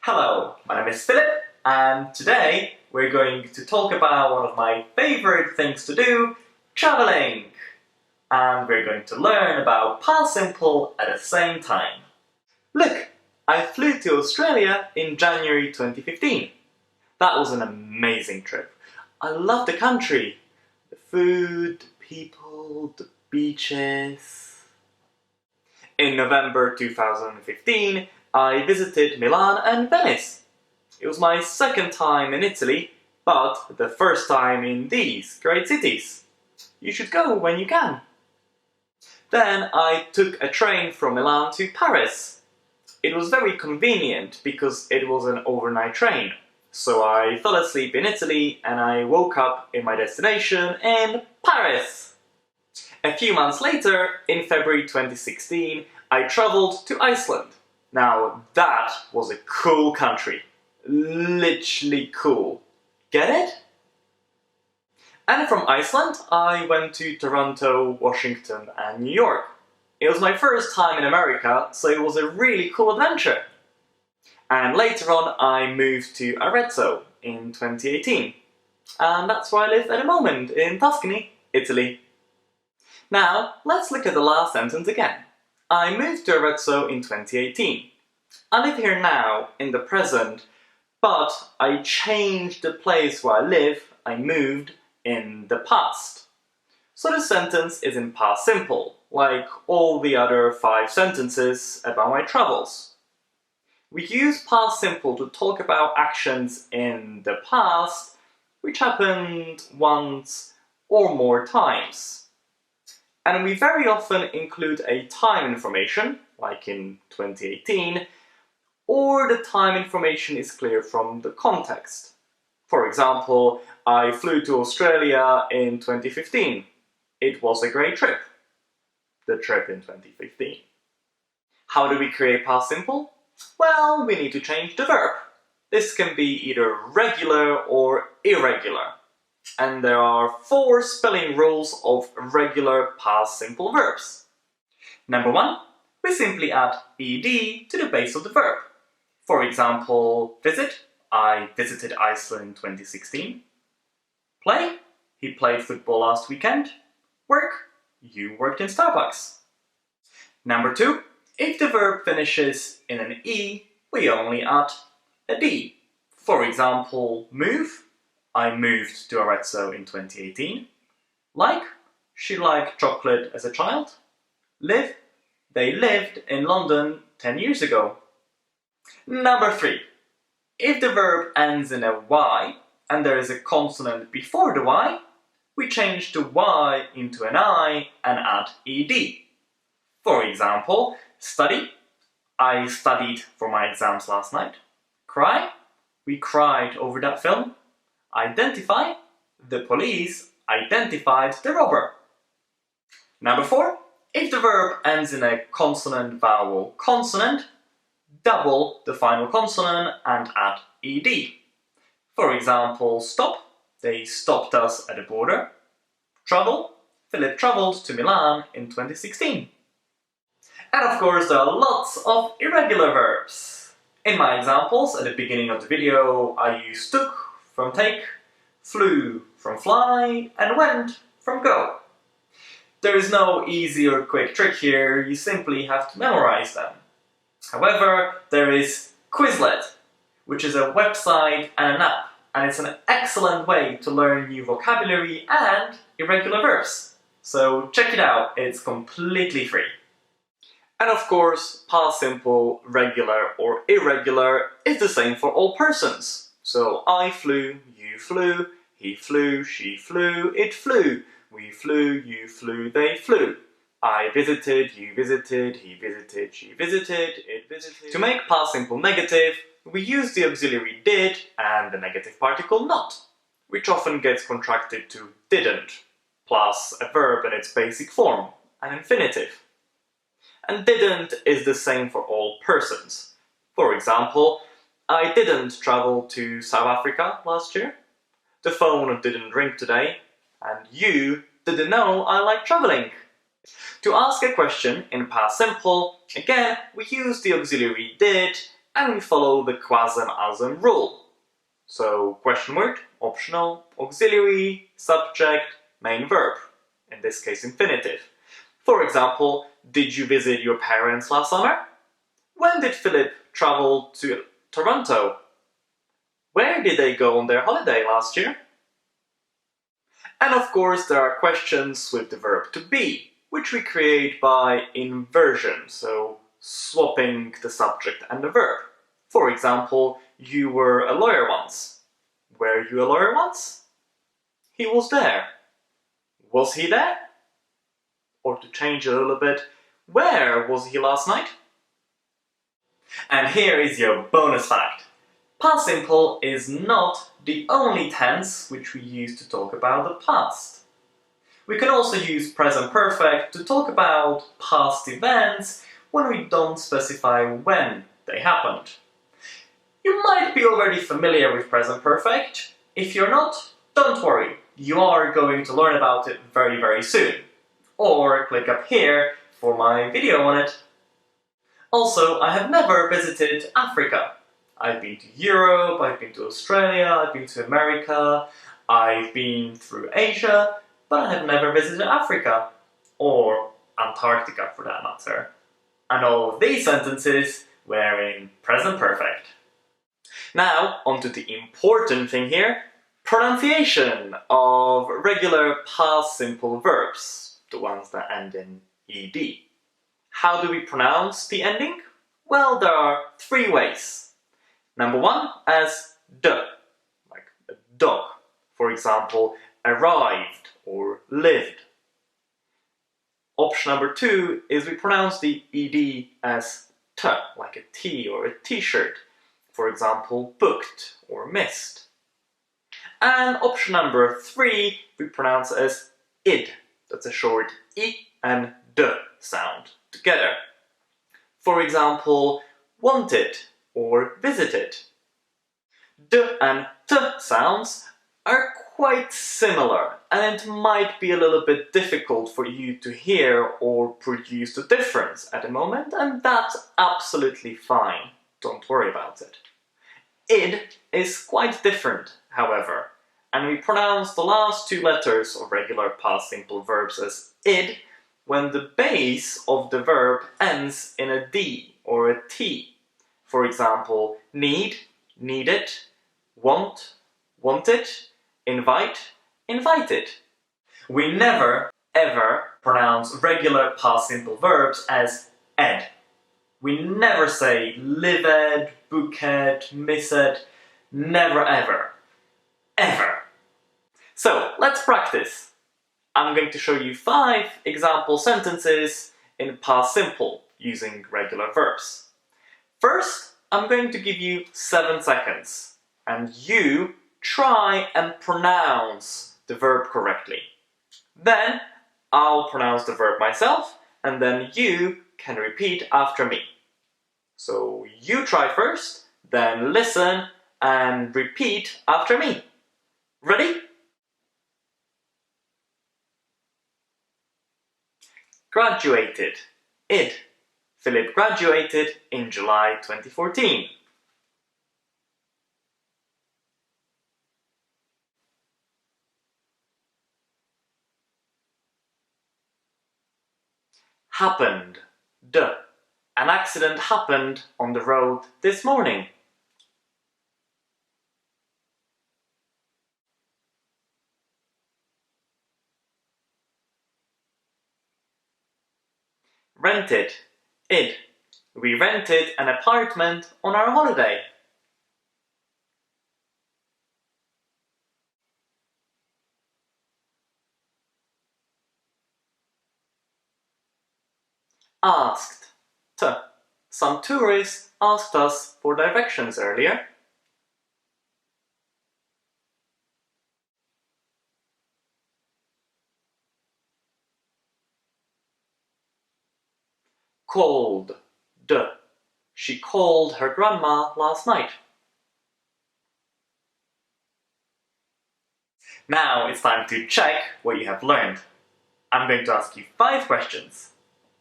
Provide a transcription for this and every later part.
Hello, my name is Philip, and today we're going to talk about one of my favorite things to do, traveling. And we're going to learn about past simple at the same time. Look, I flew to Australia in January 2015. That was an amazing trip. I love the country. The food, the people, the beaches. In November 2015, I visited Milan and Venice. It was my second time in Italy, but the first time in these great cities. You should go when you can. Then I took a train from Milan to Paris. It was very convenient because it was an overnight train. So I fell asleep in Italy and I woke up in my destination in Paris. A few months later, in February 2016, I travelled to Iceland. Now that was a cool country. Literally cool. Get it? And from Iceland, I went to Toronto, Washington and New York. It was my first time in America, so it was a really cool adventure. And later on, I moved to Arezzo in 2018. And that's where I live at the moment, in Tuscany, Italy. Now, let's look at the last sentence again. I moved to Arezzo in 2018. I live here now, in the present, but I changed the place where I live, I moved, in the past. So the sentence is in past simple, like all the other 5 sentences about my travels. We use past simple to talk about actions in the past, which happened once or more times. And we very often include a time information, like in 2018, or the time information is clear from the context. For example, I flew to Australia in 2015. It was a great trip. The trip in 2015. How do we create past simple? Well, we need to change the verb. This can be either regular or irregular. And there are 4 spelling rules of regular past simple verbs. Number 1, we simply add ed to the base of the verb. For example, visit, I visited Iceland in 2016. Play, he played football last weekend. Work, you worked in Starbucks. Number 2, if the verb finishes in an e, we only add a d. For example, move, I moved to Arezzo in 2018. Like, she liked chocolate as a child. Live, they lived in London 10 years ago. Number 3, if the verb ends in a y and there is a consonant before the y, we change the y into an I and add ed. For example, study, I studied for my exams last night. Cry, we cried over that film. Identify, the police identified the robber. Number 4, if the verb ends in a consonant, vowel, consonant, double the final consonant and add ed. For example, stop, they stopped us at the border. Travel, Philip travelled to Milan in 2016. And of course, there are lots of irregular verbs. In my examples, at the beginning of the video, I used took from take, flew from fly, and went from go. There is no easy or quick trick here, you simply have to memorize them. However, there is Quizlet, which is a website and an app, and it's an excellent way to learn new vocabulary and irregular verbs. So check it out, it's completely free. And of course, past simple, regular or irregular is the same for all persons. So I flew, you flew, he flew, she flew, it flew, we flew, you flew, they flew. I visited, you visited, he visited, she visited, it visited. To make past simple negative, we use the auxiliary did and the negative particle not, which often gets contracted to didn't, plus a verb in its basic form, an infinitive. And didn't is the same for all persons. For example, I didn't travel to South Africa last year. The phone didn't ring today. And you didn't know I like traveling. To ask a question in past simple, again, we use the auxiliary did and we follow the quasem-asem rule. So question word, optional, auxiliary, subject, main verb, in this case infinitive. For example, did you visit your parents last summer? When did Philip travel to Toronto? Where did they go on their holiday last year? And of course there are questions with the verb to be, which we create by inversion, so swapping the subject and the verb. For example, you were a lawyer once. Were you a lawyer once? He was there. Was he there? Or to change a little bit, where was he last night? And here is your bonus fact. Past simple is not the only tense which we use to talk about the past. We can also use present perfect to talk about past events when we don't specify when they happened. You might be already familiar with present perfect. If you're not, don't worry, you are going to learn about it very, very soon. Or click up here for my video on it. Also, I have never visited Africa. I've been to Europe, I've been to Australia, I've been to America, I've been through Asia, but I have never visited Africa, or Antarctica for that matter. And all of these sentences were in present perfect. Now, onto the important thing here, pronunciation of regular past simple verbs, the ones that end in ed. How do we pronounce the ending? Well, there are three ways. Number one, as d, like a dog. For example, arrived or lived. Option number two is we pronounce the ed as t, like a t or a t-shirt. For example, booked or missed. And option number three, we pronounce as id. That's a short I and d sound together. For example, wanted or visited. D and t sounds are quite similar, and it might be a little bit difficult for you to hear or produce the difference at the moment, and that's absolutely fine. Don't worry about it. Id is quite different, however, and we pronounce the last two letters of regular past simple verbs as id when the base of the verb ends in a d or a t. For example, need, needed, want, wanted, invite, invited. We never, ever pronounce regular past simple verbs as ed. We never say lived, booked, missed, never ever. Ever. So, let's practice. I'm going to show you 5 example sentences in past simple using regular verbs. First, I'm going to give you 7 seconds, and you try and pronounce the verb correctly. Then, I'll pronounce the verb myself, and then you can repeat after me. So, you try first, then listen and repeat after me. Ready? Graduated. Id. Philip graduated in July 2014. Happened. D. An accident happened on the road this morning. Rented. Id. We rented an apartment on our holiday. Asked. T. Some tourists asked us for directions earlier. Called. D. She called her grandma last night. Now it's time to check what you have learned. I'm going to ask you 5 questions.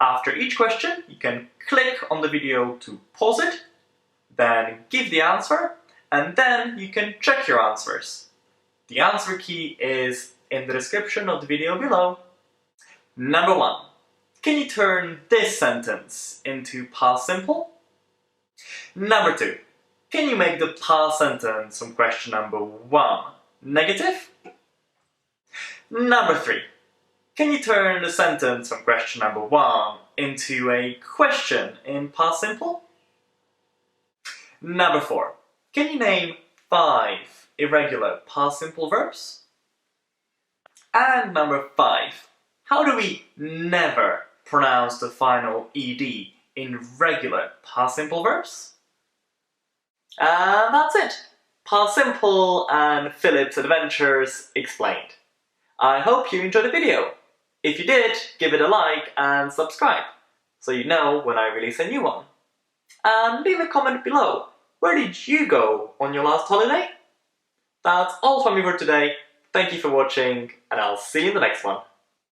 After each question, you can click on the video to pause it, then give the answer, and then you can check your answers. The answer key is in the description of the video below. Number 1. Can you turn this sentence into past simple? Number 2. Can you make the past sentence from question number 1 negative? Number 3. Can you turn the sentence from question number 1 into a question in past simple? Number 4. Can you name 5 irregular past simple verbs? And number 5. How do we never pronounce the final ed in regular past simple verbs? And that's it. Past simple and Philip's adventures explained. I hope you enjoyed the video. If you did, give it a like and subscribe, so you know when I release a new one. And leave a comment below. Where did you go on your last holiday? That's all from me for today. Thank you for watching, and I'll see you in the next one.